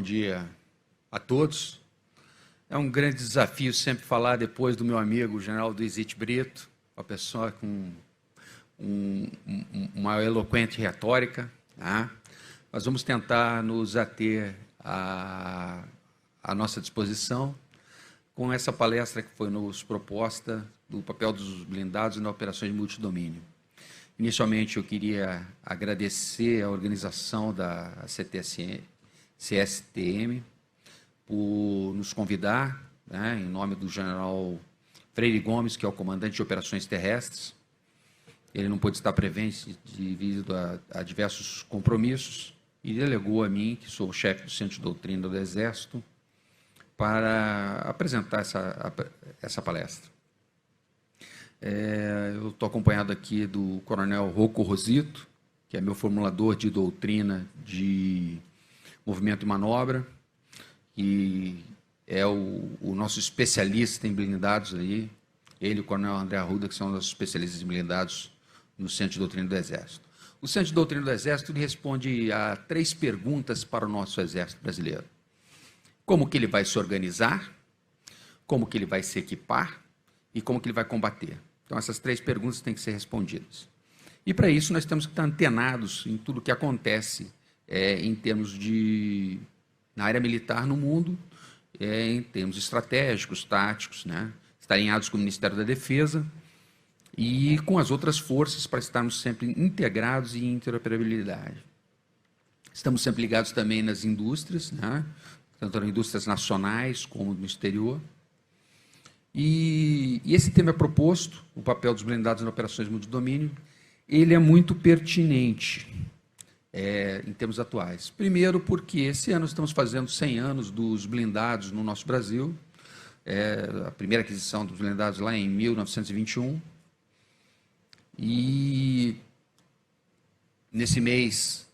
dia a todos. É um grande desafio sempre falar depois do meu amigo, o general Duizite Brito, uma pessoa com uma eloquente retórica, tá? Nós vamos tentar nos ater à nossa disposição com essa palestra que foi nos proposta do papel dos blindados nas operações de multidomínio. Inicialmente, eu queria agradecer a organização da CSTM por nos convidar, né, em nome do general Freire Gomes, que é o comandante de operações terrestres. Ele não pôde estar presente devido a diversos compromissos e delegou a mim, que sou o chefe do Centro de Doutrina do Exército, para apresentar essa palestra. Eu estou acompanhado aqui do coronel Rocco Rosito, que é meu formulador de doutrina de movimento e manobra, que é o nosso especialista em blindados aí, ele e o coronel André Arruda, que são nossos especialistas em blindados no Centro de Doutrina do Exército. O Centro de Doutrina do Exército responde a 3 perguntas para o nosso Exército brasileiro. Como que ele vai se organizar, como que ele vai se equipar e como que ele vai combater. Então, essas 3 perguntas têm que ser respondidas. E, para isso, nós temos que estar antenados em tudo o que acontece em termos de... na área militar no mundo, em termos estratégicos, táticos, né? Estar alinhados com o Ministério da Defesa e com as outras forças para estarmos sempre integrados e em interoperabilidade. Estamos sempre ligados também nas indústrias, né? Tanto nas indústrias nacionais como no exterior. E esse tema é proposto, o papel dos blindados em operações de multidomínio, ele é muito pertinente em termos atuais. Primeiro, porque esse ano estamos fazendo 100 anos dos blindados no nosso Brasil, a primeira aquisição dos blindados lá em 1921, e nesse mês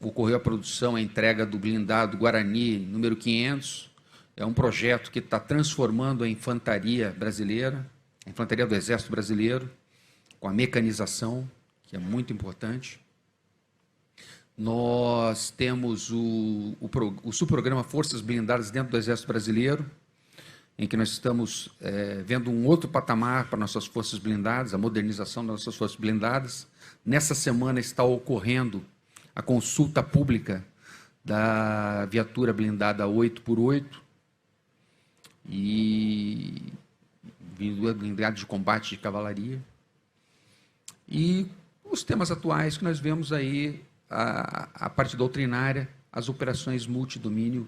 ocorreu a produção, a entrega do blindado Guarani número 500, é um projeto que está transformando a infantaria brasileira, a infantaria do Exército Brasileiro, com a mecanização, que é muito importante. Nós temos o subprograma Forças Blindadas dentro do Exército Brasileiro, em que nós estamos vendo um outro patamar para nossas forças blindadas, a modernização das nossas forças blindadas. Nessa semana está ocorrendo a consulta pública da viatura blindada 8x8, e blindado de combate de cavalaria. E os temas atuais que nós vemos aí, a parte doutrinária, as operações multidomínio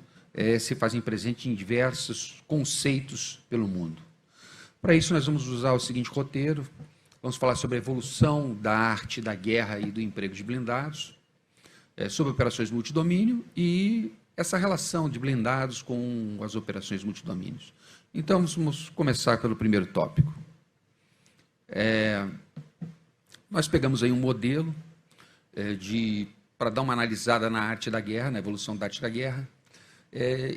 se fazem presente em diversos conceitos pelo mundo. Para isso, nós vamos usar o seguinte roteiro: vamos falar sobre a evolução da arte da guerra e do emprego de blindados, sobre operações multidomínio e essa relação de blindados com as operações multidomínios. Então, vamos começar pelo primeiro tópico. Nós pegamos aí um modelo para dar uma analisada na arte da guerra, na evolução da arte da guerra,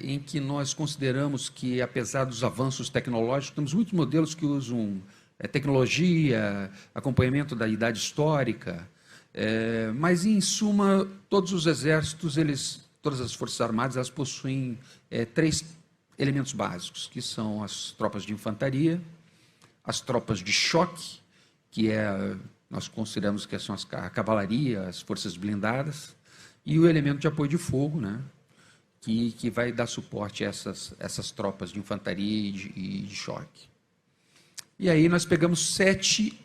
em que nós consideramos que, apesar dos avanços tecnológicos, temos muitos modelos que usam tecnologia, acompanhamento da idade histórica, mas, em suma, todos os exércitos, todas as forças armadas, elas possuem 3 elementos básicos, que são as tropas de infantaria, as tropas de choque, que nós consideramos que são a cavalaria, as forças blindadas, e o elemento de apoio de fogo, né, que vai dar suporte a essas tropas de infantaria e de choque. E aí nós pegamos 7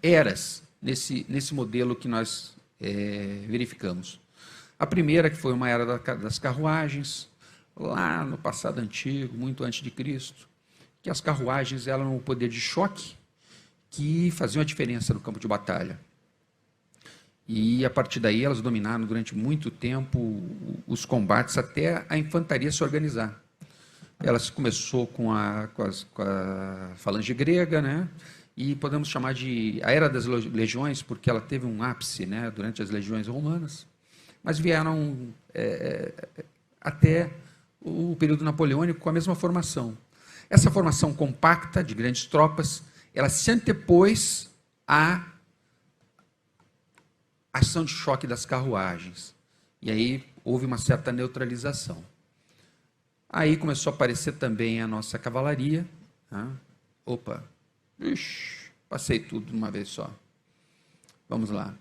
eras nesse modelo que nós verificamos. A primeira, que foi uma era das carruagens, lá no passado antigo, muito antes de Cristo, que as carruagens eram o poder de choque que faziam a diferença no campo de batalha. E, a partir daí, elas dominaram durante muito tempo os combates até a infantaria se organizar. Ela começou com a falange grega, né? E podemos chamar de a Era das Legiões, porque ela teve um ápice, né, durante as legiões romanas, mas vieram até o período napoleônico com a mesma formação. Essa formação compacta de grandes tropas, ela se antepôs à ação de choque das carruagens. E aí houve uma certa neutralização. Aí começou a aparecer também a nossa cavalaria. Tá? Opa, ixi, passei tudo de uma vez só. Vamos lá.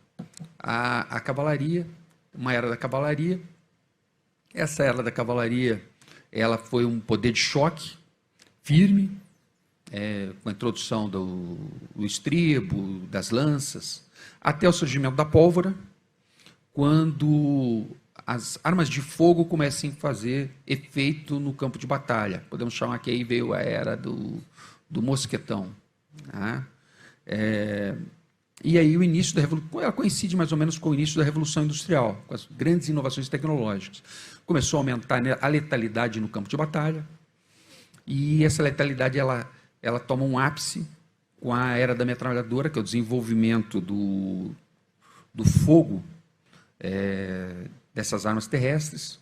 A cavalaria, uma era da cavalaria. Essa era da cavalaria, ela foi um poder de choque firme, com a introdução do estribo, das lanças, até o surgimento da pólvora, quando as armas de fogo começam a fazer efeito no campo de batalha. Podemos chamar que aí veio a era do mosquetão. Tá? E aí o início da Revolução, ela coincide mais ou menos com o início da Revolução Industrial, com as grandes inovações tecnológicas. Começou a aumentar a letalidade no campo de batalha, e essa letalidade ela toma um ápice com a era da metralhadora, que é o desenvolvimento do fogo dessas armas terrestres,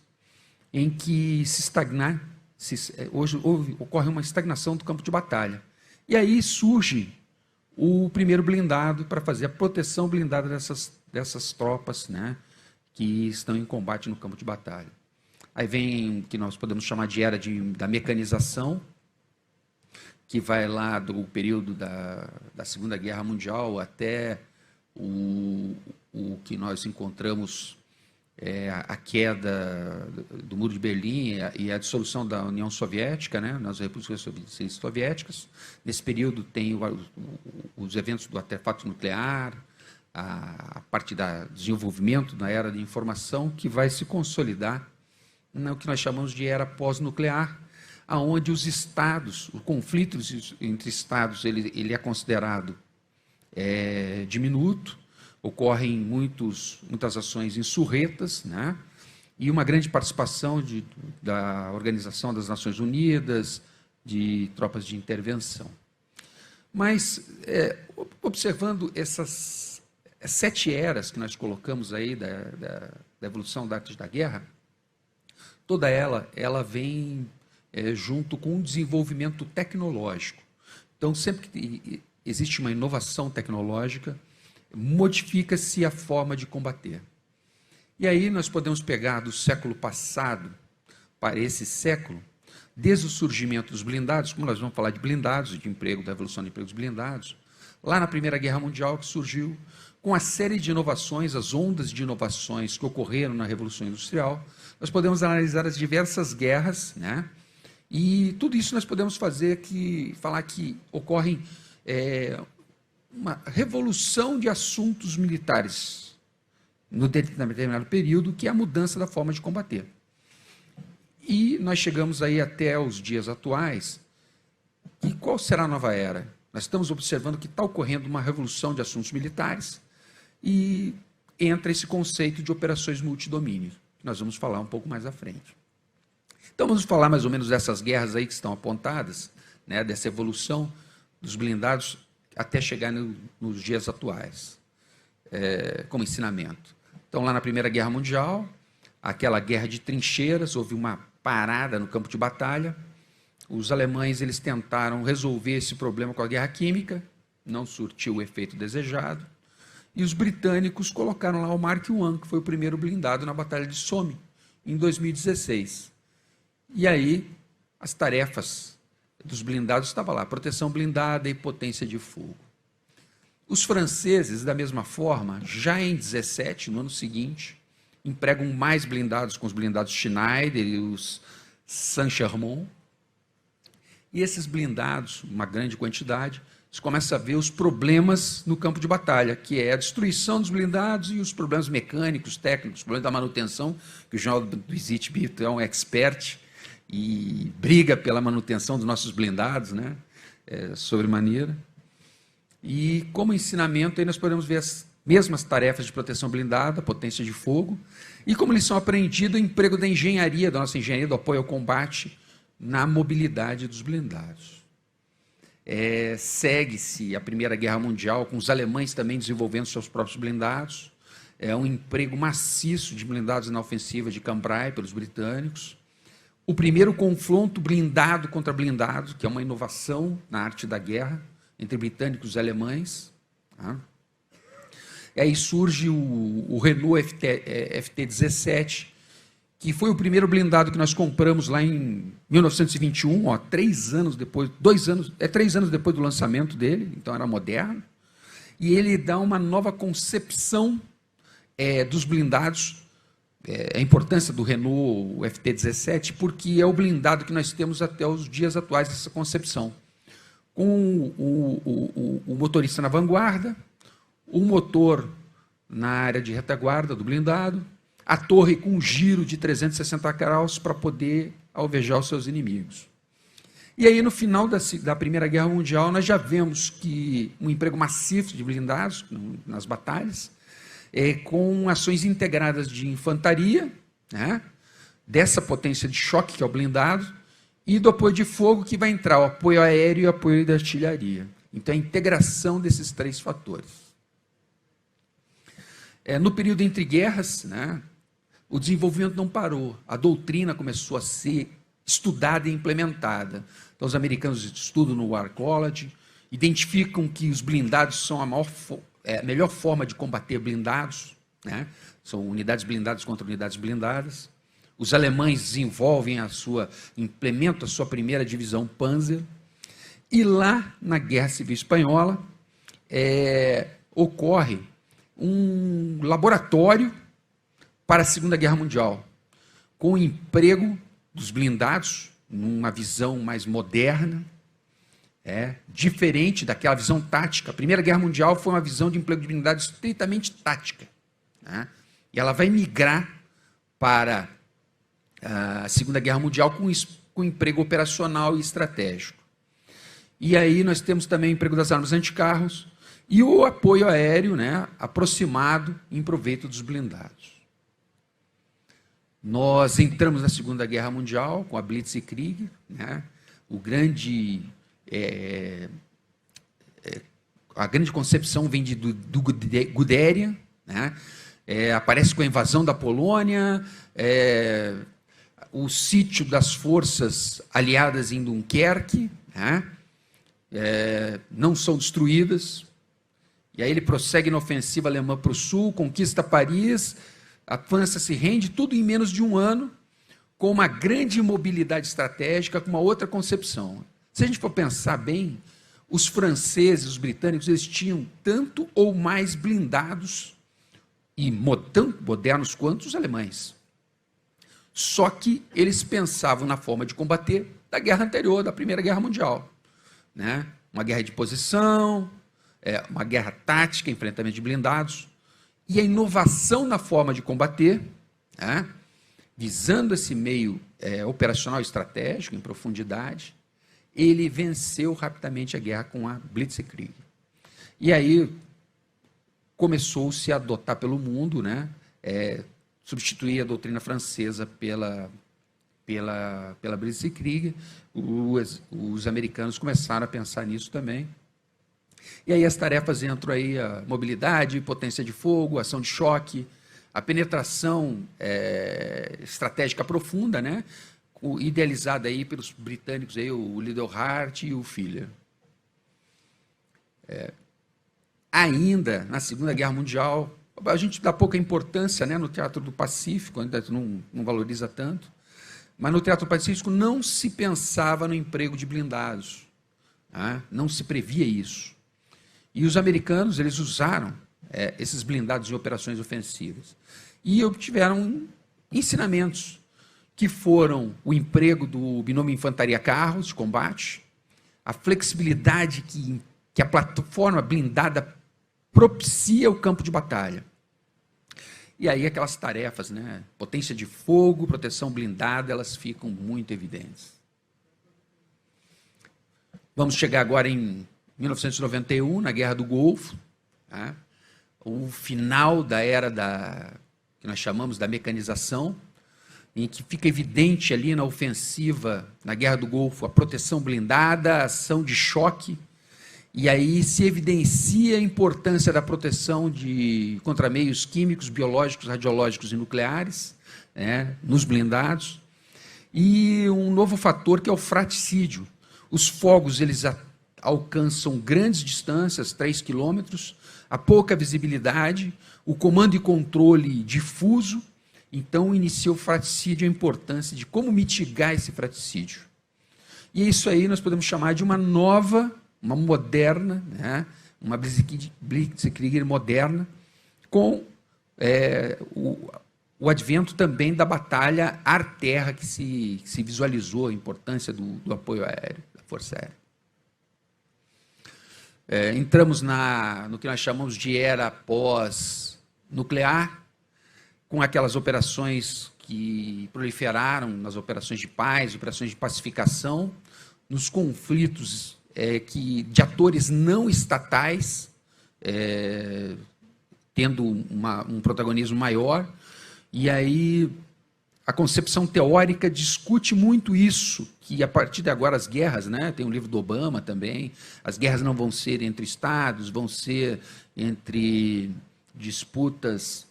em que hoje ocorre uma estagnação do campo de batalha. E aí surge o primeiro blindado para fazer a proteção blindada dessas tropas, né, que estão em combate no campo de batalha. Aí vem o que nós podemos chamar de era da mecanização, que vai lá do período da Segunda Guerra Mundial até o que nós encontramos, a queda do Muro de Berlim e a dissolução da União Soviética, né, nas repúblicas soviéticas. Nesse período tem os eventos do artefato nuclear, a parte do desenvolvimento da era de informação, que vai se consolidar no que nós chamamos de era pós-nuclear, aonde os estados, o conflito entre estados, ele é considerado diminuto, ocorrem muitas ações insurretas, né? E uma grande participação da Organização das Nações Unidas, de tropas de intervenção. Mas, observando essas 7 eras que nós colocamos aí da evolução da arte da guerra, toda ela vem junto com o desenvolvimento tecnológico. Então, sempre que existe uma inovação tecnológica, modifica-se a forma de combater. E aí nós podemos pegar do século passado para esse século, desde o surgimento dos blindados, como nós vamos falar de blindados, de emprego, da evolução de empregos blindados, lá na Primeira Guerra Mundial, que surgiu com a série de inovações, as ondas de inovações que ocorreram na Revolução Industrial. Nós podemos analisar as diversas guerras, né? E tudo isso nós podemos falar que ocorrem uma revolução de assuntos militares no determinado período, que é a mudança da forma de combater. E nós chegamos aí até os dias atuais. E qual será a nova era? Nós estamos observando que está ocorrendo uma revolução de assuntos militares e entra esse conceito de operações multidomínio, que nós vamos falar um pouco mais à frente. Então, vamos falar mais ou menos dessas guerras aí que estão apontadas, né, dessa evolução dos blindados até chegar nos dias atuais, como ensinamento. Então, lá na Primeira Guerra Mundial, aquela guerra de trincheiras, houve uma parada no campo de batalha. Os alemães eles tentaram resolver esse problema com a guerra química, não surtiu o efeito desejado, e os britânicos colocaram lá o Mark I, que foi o primeiro blindado na Batalha de Somme, em 2016. E aí, as tarefas dos blindados estavam lá, proteção blindada e potência de fogo. Os franceses, da mesma forma, já em 17, no ano seguinte, empregam mais blindados com os blindados Schneider e os Saint-Chamond. E esses blindados, uma grande quantidade, você começa a ver os problemas no campo de batalha, que é a destruição dos blindados e os problemas mecânicos, técnicos, os problemas da manutenção, que o João Duizit Bito é um expert e briga pela manutenção dos nossos blindados, né? Sobremaneira. E como ensinamento, aí nós podemos ver as mesmas tarefas de proteção blindada, potência de fogo, e como lição aprendida, o emprego da engenharia, da nossa engenharia do apoio ao combate, na mobilidade dos blindados. Segue-se a Primeira Guerra Mundial, com os alemães também desenvolvendo seus próprios blindados, um emprego maciço de blindados na ofensiva de Cambrai pelos britânicos, o primeiro confronto blindado contra blindado, que é uma inovação na arte da guerra, entre britânicos e alemães. Tá? E aí surge o Renault FT-17, que foi o primeiro blindado que nós compramos lá em 1921, 3 anos depois, 3 anos depois do lançamento dele, então era moderno, e ele dá uma nova concepção dos blindados, a importância do Renault FT17, porque é o blindado que nós temos até os dias atuais dessa concepção, com o motorista na vanguarda, o motor na área de retaguarda do blindado, a torre com um giro de 360 graus para poder alvejar os seus inimigos. E aí, no final da Primeira Guerra Mundial, nós já vemos que um emprego maciço de blindados nas batalhas, com ações integradas de infantaria, né, dessa potência de choque, que é o blindado, e do apoio de fogo, que vai entrar o apoio aéreo e o apoio da artilharia. Então, a integração desses 3 fatores. No período entre guerras, né, o desenvolvimento não parou, a doutrina começou a ser estudada e implementada. Então, os americanos estudam no War College, identificam que os blindados são a melhor forma de combater blindados, né? São unidades blindadas contra unidades blindadas. Os alemães implementam a sua primeira divisão Panzer, e lá na Guerra Civil Espanhola ocorre um laboratório para a Segunda Guerra Mundial, com o emprego dos blindados, numa visão mais moderna, diferente daquela visão tática. A Primeira Guerra Mundial foi uma visão de emprego de blindados estritamente tática, né? E ela vai migrar para a Segunda Guerra Mundial com emprego operacional e estratégico. E aí nós temos também o emprego das armas anticarros e o apoio aéreo, né, aproximado em proveito dos blindados. Nós entramos na Segunda Guerra Mundial com a Blitzkrieg, né? A grande concepção vem do Guderian, né? Aparece com a invasão da Polônia, o sítio das forças aliadas em Dunkerque, né? Não são destruídas, e aí ele prossegue na ofensiva alemã para o sul, conquista Paris, a França se rende, tudo em menos de um ano, com uma grande mobilidade estratégica, com uma outra concepção. Se a gente for pensar bem, os franceses, os britânicos, eles tinham tanto ou mais blindados, e tanto modernos quanto os alemães. Só que eles pensavam na forma de combater da guerra anterior, da Primeira Guerra Mundial, né? Uma guerra de posição, uma guerra tática, enfrentamento de blindados, e a inovação na forma de combater, né, visando esse meio operacional estratégico, em profundidade, ele venceu rapidamente a guerra com a Blitzkrieg. E aí começou-se a adotar pelo mundo, né, substituir a doutrina francesa pela Blitzkrieg. Os americanos começaram a pensar nisso também. E aí as tarefas entram aí a mobilidade, potência de fogo, ação de choque, a penetração estratégica profunda, né, idealizada aí pelos britânicos, aí, o Leadenhart e o Fuller. Ainda na Segunda Guerra Mundial, a gente dá pouca importância, né, no Teatro do Pacífico, ainda não valoriza tanto, mas no Teatro do Pacífico não se pensava no emprego de blindados, né, não se previa isso. E os americanos, eles usaram esses blindados em operações ofensivas e obtiveram ensinamentos que foram o emprego do binômio infantaria-carros de combate, a flexibilidade que a plataforma blindada propicia o campo de batalha. E aí aquelas tarefas, né, potência de fogo, proteção blindada, elas ficam muito evidentes. Vamos chegar agora em 1991, na Guerra do Golfo, tá? O final da era que nós chamamos da mecanização, em que fica evidente ali na ofensiva, na Guerra do Golfo, a proteção blindada, a ação de choque, e aí se evidencia a importância da proteção contra meios químicos, biológicos, radiológicos e nucleares, né, nos blindados, e um novo fator que é o fratricídio. Os fogos, eles alcançam grandes distâncias, 3 quilômetros, a pouca visibilidade, o comando e controle difuso, Então, inicia o fratricídio, a importância de como mitigar esse fratricídio. E isso aí nós podemos chamar de uma nova, uma moderna, né? Uma Blitzkrieg moderna, com o advento também da batalha ar-terra, que se visualizou a importância do apoio aéreo, da Força Aérea. Entramos no que nós chamamos de era pós-nuclear, com aquelas operações que proliferaram nas operações de paz, operações de pacificação, nos conflitos de atores não estatais, tendo um protagonismo maior. E aí a concepção teórica discute muito isso, que a partir de agora as guerras, né, tem um livro do Obama também, as guerras não vão ser entre estados, vão ser entre disputas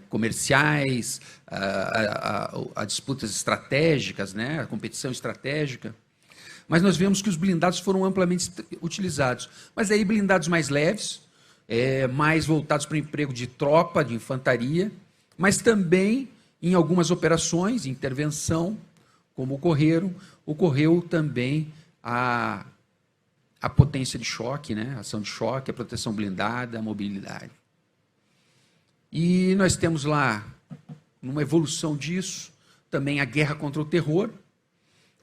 comerciais, a disputas estratégicas, né, a competição estratégica. Mas nós vemos que os blindados foram amplamente utilizados. Mas aí blindados mais leves, mais voltados para o emprego de tropa, de infantaria, mas também em algumas operações de intervenção, como ocorreu também a potência de choque, né? A ação de choque, a proteção blindada, a mobilidade. E nós temos lá, numa evolução disso, também a guerra contra o terror,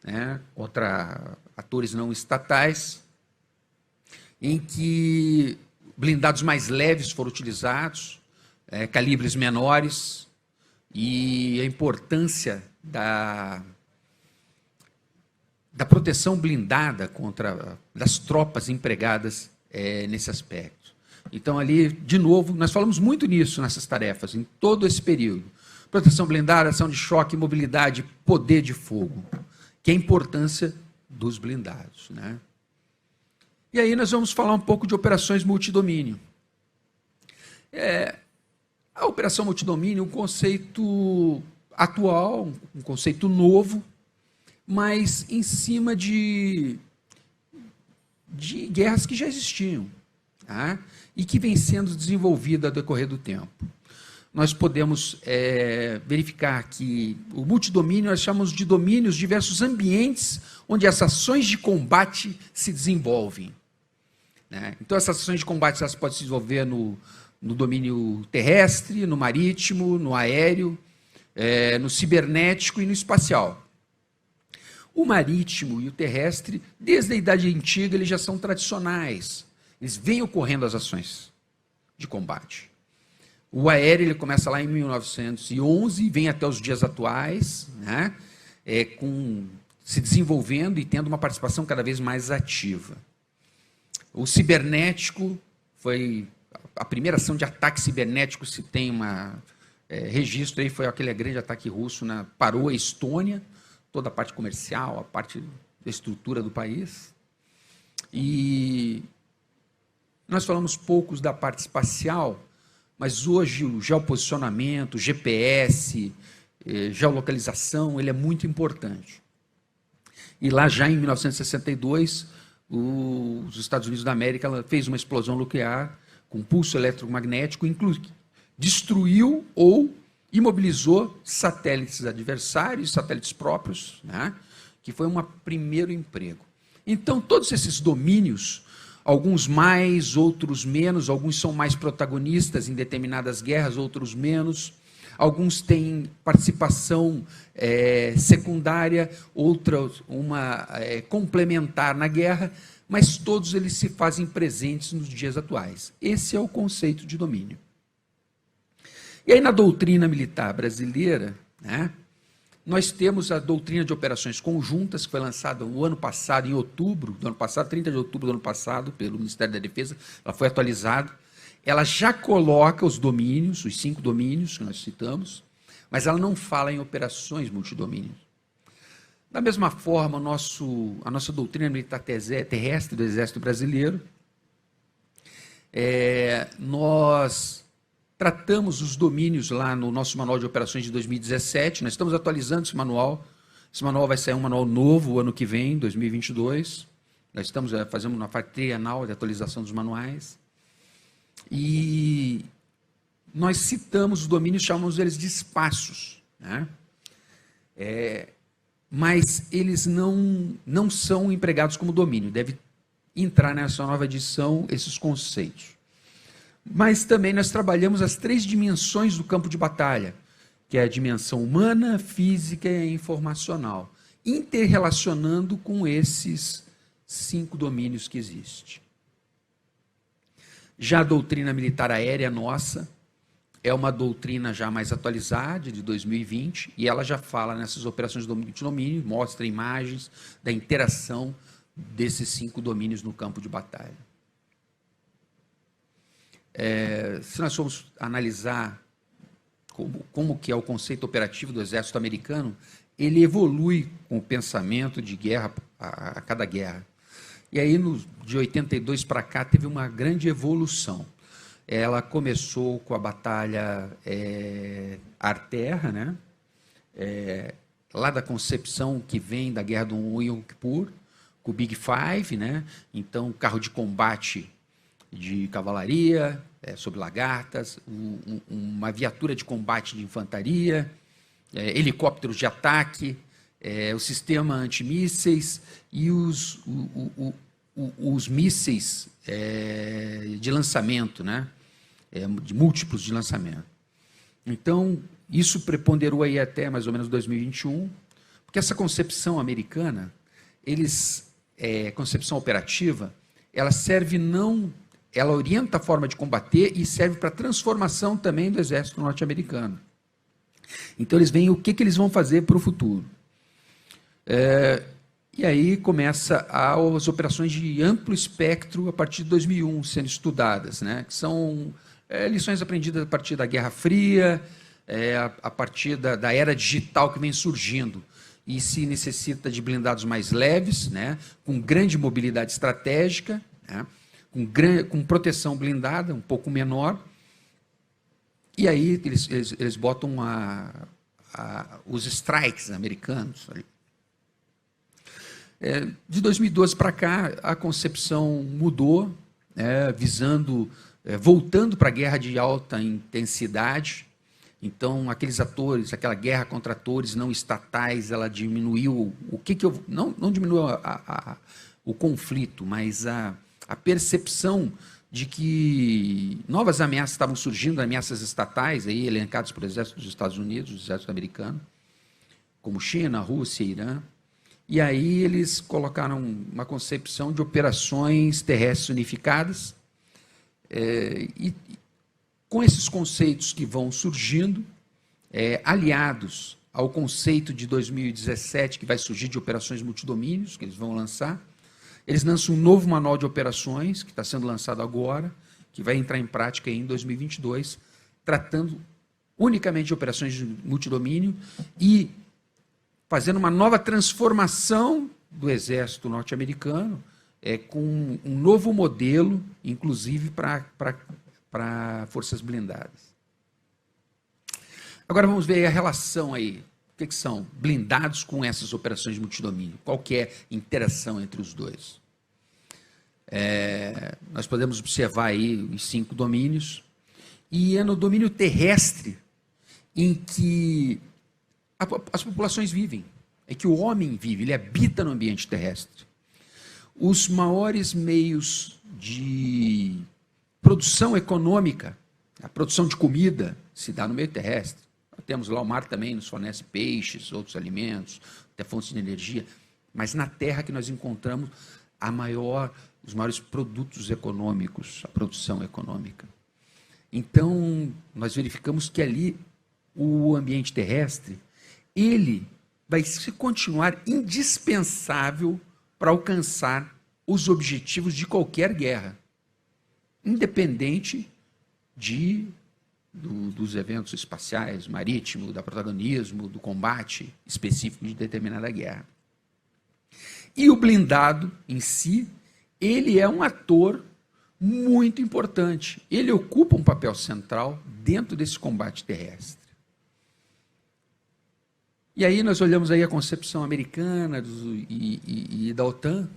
né? Contra atores não estatais, em que blindados mais leves foram utilizados, calibres menores, e a importância da proteção blindada das tropas empregadas nesse aspecto. Então, ali, de novo, nós falamos muito nisso, nessas tarefas, em todo esse período. Proteção blindada, ação de choque, mobilidade, poder de fogo, que é a importância dos blindados, né? E aí nós vamos falar um pouco de operações multidomínio. A operação multidomínio é um conceito atual, um conceito novo, mas em cima de guerras que já existiam, tá? E que vem sendo desenvolvida ao decorrer do tempo. Nós podemos verificar que o multidomínio nós chamamos de domínios, diversos ambientes onde as ações de combate se desenvolvem, né? Então, essas ações de combate elas podem se desenvolver no domínio terrestre, no marítimo, no aéreo, no cibernético e no espacial. O marítimo e o terrestre, desde a Idade Antiga, eles já são tradicionais. Eles vêm ocorrendo as ações de combate. O aéreo ele começa lá em 1911 e vem até os dias atuais, né, se desenvolvendo e tendo uma participação cada vez mais ativa. O cibernético foi a primeira ação de ataque cibernético, se tem registro aí, foi aquele grande ataque russo, parou a Estônia, toda a parte comercial, a parte da estrutura do país. E nós falamos poucos da parte espacial, mas hoje o geoposicionamento, o GPS, geolocalização, ele é muito importante. E lá já em 1962, os Estados Unidos da América fez uma explosão nuclear com pulso eletromagnético, destruiu ou imobilizou satélites adversários, satélites próprios, né, que foi um primeiro emprego. Então, todos esses domínios, alguns mais, outros menos, alguns são mais protagonistas em determinadas guerras, outros menos, alguns têm participação secundária, outras complementar na guerra, mas todos eles se fazem presentes nos dias atuais. Esse é o conceito de domínio. E aí, na doutrina militar brasileira, né, nós temos a doutrina de operações conjuntas, que foi lançada no ano passado, em outubro do ano passado, 30 de outubro do ano passado, pelo Ministério da Defesa, ela foi atualizada. Ela já coloca os domínios, os 5 domínios que nós citamos, mas ela não fala em operações multidomínios. Da mesma forma, a nossa doutrina militar terrestre do Exército Brasileiro, nós tratamos os domínios lá no nosso Manual de Operações de 2017, nós estamos atualizando esse manual vai sair um manual novo o ano que vem, 2022, nós estamos fazendo uma fase trienal de atualização dos manuais, e nós citamos os domínios, chamamos eles de espaços, né? Mas eles não são empregados como domínio, deve entrar nessa nova edição esses conceitos. Mas também nós trabalhamos as 3 dimensões do campo de batalha, que é a dimensão humana, física e informacional, interrelacionando com esses 5 domínios que existem. Já a doutrina militar aérea nossa é uma doutrina já mais atualizada, de 2020, e ela já fala nessas operações de domínio, mostra imagens da interação desses 5 domínios no campo de batalha. Se nós formos analisar como que é o conceito operativo do exército americano, ele evolui com o pensamento de guerra a cada guerra. E aí, de 82 para cá, teve uma grande evolução. Ela começou com a batalha ar-terra, né? Lá da concepção que vem da guerra do Yom Kippur, com o Big Five, né? Então, carro de combate de cavalaria, sobre lagartas, uma viatura de combate de infantaria, helicópteros de ataque, o sistema antimísseis e os mísseis de lançamento, né? De múltiplos de lançamento. Então, isso preponderou aí até mais ou menos 2021, porque essa concepção americana, concepção operativa, ela serve ela orienta a forma de combater e serve para a transformação também do exército norte-americano. Então, eles veem o que eles vão fazer para o futuro. E aí começa as operações de amplo espectro a partir de 2001 sendo estudadas, né? Que são lições aprendidas a partir da Guerra Fria, a partir da era digital que vem surgindo, e se necessita de blindados mais leves, né? Com grande mobilidade estratégica, né? Com proteção blindada, um pouco menor, e aí eles botam os strikes americanos. De 2012 para cá, a concepção mudou, voltando para a guerra de alta intensidade. Então, aquela guerra contra atores não estatais, ela diminuiu, não diminuiu o conflito, mas a percepção de que novas ameaças estavam surgindo, ameaças estatais, aí, elencadas por exército dos Estados Unidos, do exército americano, como China, Rússia, Irã. E aí eles colocaram uma concepção de operações terrestres unificadas, e com esses conceitos que vão surgindo, aliados ao conceito de 2017, que vai surgir de operações multidomínios, que eles vão lançar. Eles lançam um novo manual de operações, que está sendo lançado agora, que vai entrar em prática em 2022, tratando unicamente de operações de multidomínio e fazendo uma nova transformação do exército norte-americano, com um novo modelo, inclusive para forças blindadas. Agora vamos ver a relação aí. O que são blindados com essas operações de multidomínio? Qual que é a interação entre os dois? Nós podemos observar aí os 5 domínios, e é no domínio terrestre em que as populações vivem, é que o homem vive, ele habita no ambiente terrestre. Os maiores meios de produção econômica, a produção de comida, se dá no meio terrestre. Temos lá o mar também, nos fornece peixes, outros alimentos, até fontes de energia, mas na terra que nós encontramos os maiores produtos econômicos, a produção econômica. Então, nós verificamos que ali o ambiente terrestre, ele vai se continuar indispensável para alcançar os objetivos de qualquer guerra, independente dos eventos espaciais, marítimo, do protagonismo, do combate específico de determinada guerra. E o blindado em si, ele é um ator muito importante. Ele ocupa um papel central dentro desse combate terrestre. E aí nós olhamos aí a concepção americana e da OTAN,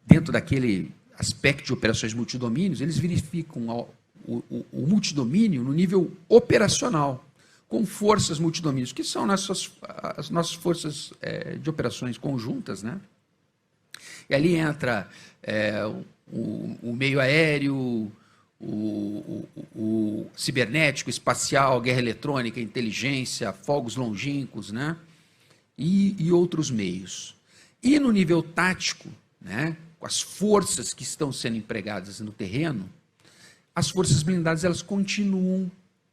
dentro daquele aspecto de operações multidomínios, eles verificam o multidomínio no nível operacional, com forças multidomínios, que são as nossas forças de operações conjuntas, né? E ali entra o meio aéreo, o cibernético, espacial, guerra eletrônica, inteligência, fogos longínquos, né? E outros meios. E no nível tático, né, com as forças que estão sendo empregadas no terreno, as forças blindadas elas continuam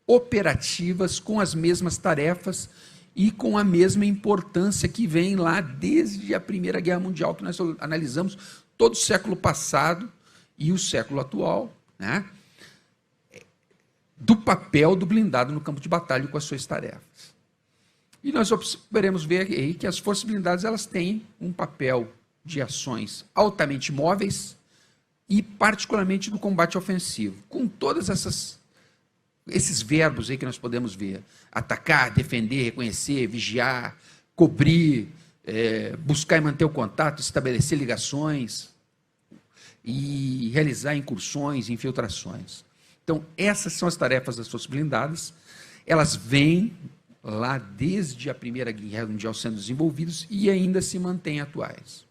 operativas com as mesmas tarefas e com a mesma importância que vem lá desde a Primeira Guerra Mundial, que nós analisamos todo o século passado e o século atual, né, do papel do blindado no campo de batalha com as suas tarefas. E nós poderemos ver aí que as forças blindadas elas têm um papel de ações altamente móveis e particularmente no combate ofensivo, com todas esses verbos aí que nós podemos ver: atacar, defender, reconhecer, vigiar, cobrir, buscar e manter o contato, estabelecer ligações e realizar incursões, infiltrações. Então, essas são as tarefas das forças blindadas. Elas vêm lá desde a Primeira Guerra Mundial sendo desenvolvidas e ainda se mantêm atuais.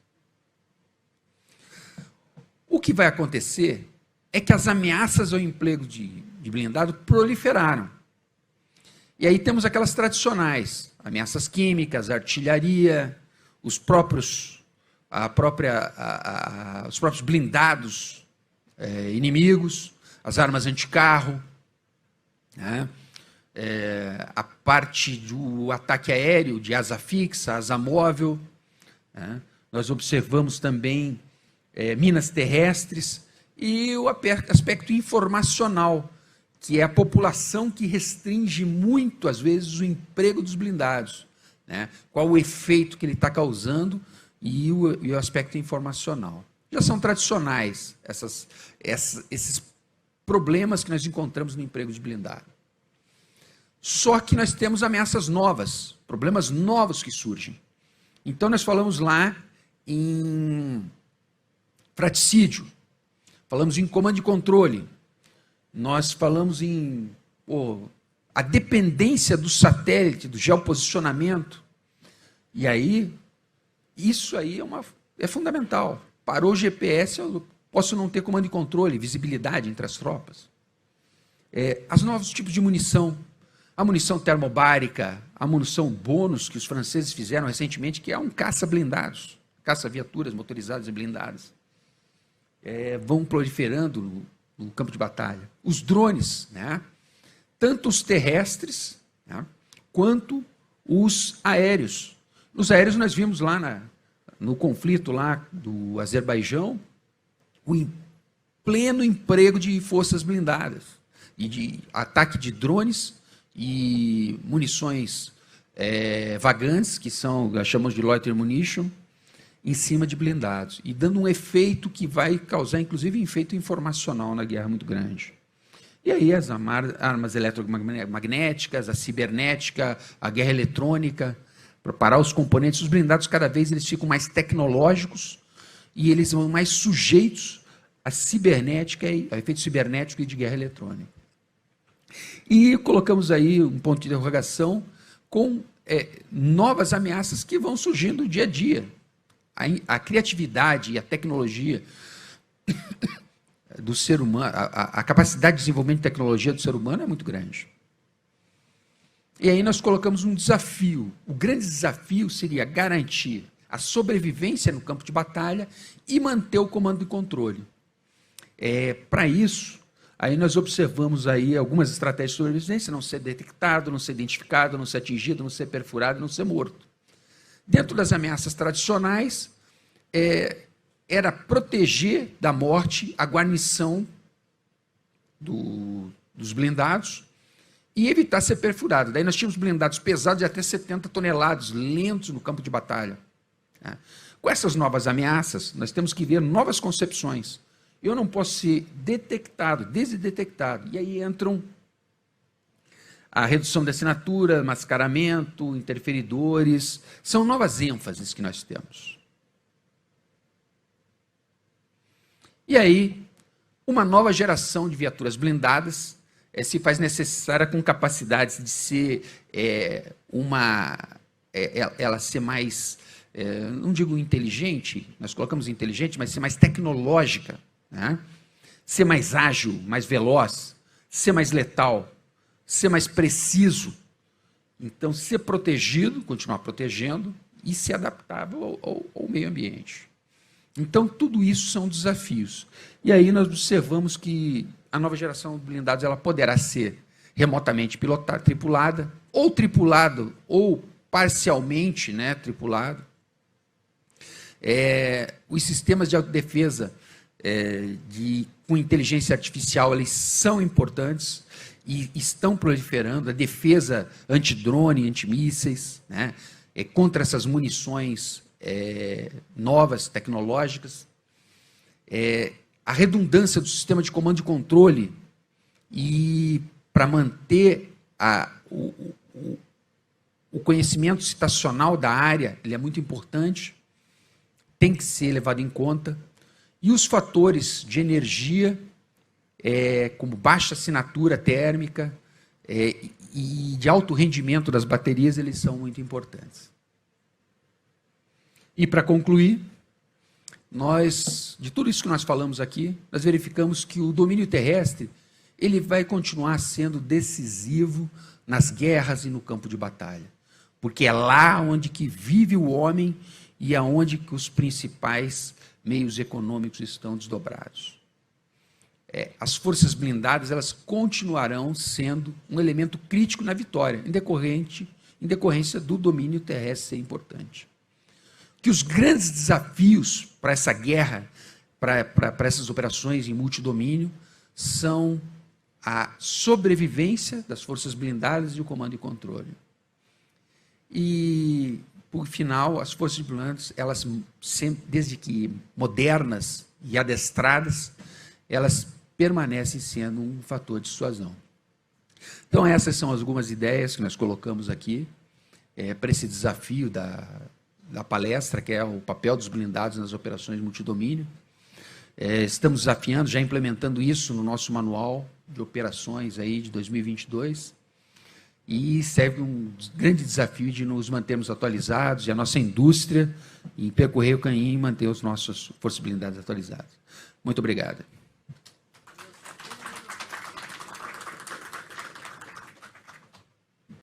O que vai acontecer é que as ameaças ao emprego de blindado proliferaram. E aí temos aquelas tradicionais, ameaças químicas, artilharia, os próprios blindados inimigos, as armas anticarro, né? A parte do ataque aéreo, de asa fixa, asa móvel, né? Nós observamos também minas terrestres e o aspecto informacional, que é a população que restringe muito, às vezes, o emprego dos blindados, né? Qual o efeito que ele está causando e o aspecto informacional. Já são tradicionais esses problemas que nós encontramos no emprego de blindado. Só que nós temos ameaças novas, problemas novos que surgem. Então, nós falamos lá em fratricídio, falamos em comando e controle, nós falamos em a dependência do satélite, do geoposicionamento, e aí, isso aí é fundamental. Parou o GPS, eu posso não ter comando e controle, visibilidade entre as tropas. Os novos tipos de munição, a munição termobárica, a munição bônus que os franceses fizeram recentemente, que é um caça-blindados, caça-viaturas motorizadas e blindadas, vão proliferando no campo de batalha. Os drones, né? Tanto os terrestres, né, quanto os aéreos. Nos aéreos nós vimos lá no conflito lá do Azerbaijão o pleno emprego de forças blindadas e de ataque de drones e munições vagantes, que nós chamamos de loiter munition, em cima de blindados, e dando um efeito que vai causar, inclusive, um efeito informacional na guerra muito grande. E aí as armas eletromagnéticas, a cibernética, a guerra eletrônica, para parar os componentes, os blindados cada vez eles ficam mais tecnológicos e eles vão mais sujeitos à cibernética, ao efeito cibernético e de guerra eletrônica. E colocamos aí um ponto de interrogação com novas ameaças que vão surgindo dia a dia. A criatividade e a tecnologia do ser humano, a capacidade de desenvolvimento de tecnologia do ser humano é muito grande. E aí nós colocamos um desafio. O grande desafio seria garantir a sobrevivência no campo de batalha e manter o comando e controle. Para isso, aí nós observamos aí algumas estratégias de sobrevivência: não ser detectado, não ser identificado, não ser atingido, não ser perfurado, não ser morto. Dentro das ameaças tradicionais, era proteger da morte a guarnição dos blindados e evitar ser perfurado. Daí nós tínhamos blindados pesados de até 70 toneladas, lentos no campo de batalha. Com essas novas ameaças, nós temos que ver novas concepções. Eu não posso ser detectado, desdetectado. E aí entram a redução da assinatura, mascaramento, interferidores. São novas ênfases que nós temos. E aí, Uma nova geração de viaturas blindadas se faz necessária com capacidades de ser ela ser mais, não digo inteligente, nós colocamos inteligente, mas ser mais tecnológica, né? Ser mais ágil, mais veloz, ser mais letal, ser mais preciso. Então, ser protegido, continuar protegendo e ser adaptável ao meio ambiente. Então, tudo isso são desafios. E aí nós observamos que a nova geração de blindados ela poderá ser remotamente pilotada, tripulada, ou parcialmente, né, tripulado. Os sistemas de autodefesa com inteligência artificial, eles são importantes e estão proliferando. A defesa antidrone, antimísseis, né, contra essas munições novas, tecnológicas. A redundância do sistema de comando e controle e para manter o conhecimento situacional da área, ele é muito importante, tem que ser levado em conta. E os fatores de energia, como baixa assinatura térmica e de alto rendimento das baterias, eles são muito importantes. E para concluir, de tudo isso que nós falamos aqui, nós verificamos que o domínio terrestre ele vai continuar sendo decisivo nas guerras e no campo de batalha, porque é lá onde que vive o homem e é onde que os principais meios econômicos estão desdobrados. As forças blindadas elas continuarão sendo um elemento crítico na vitória, em decorrência do domínio terrestre ser importante. Que os grandes desafios para essa guerra, para essas operações em multidomínio, são a sobrevivência das forças blindadas e o comando e controle. E, por final, as forças blindadas, elas sempre, desde que modernas e adestradas, elas permanecem sendo um fator de dissuasão. Então, essas são algumas ideias que nós colocamos aqui para esse desafio da palestra, que é o papel dos blindados nas operações multidomínio. Estamos desafiando, já implementando isso no nosso manual de operações aí de 2022, e serve um grande desafio de nos mantermos atualizados, e a nossa indústria, em percorrer o caminho e manter as nossas forças blindadas atualizadas. Muito obrigado.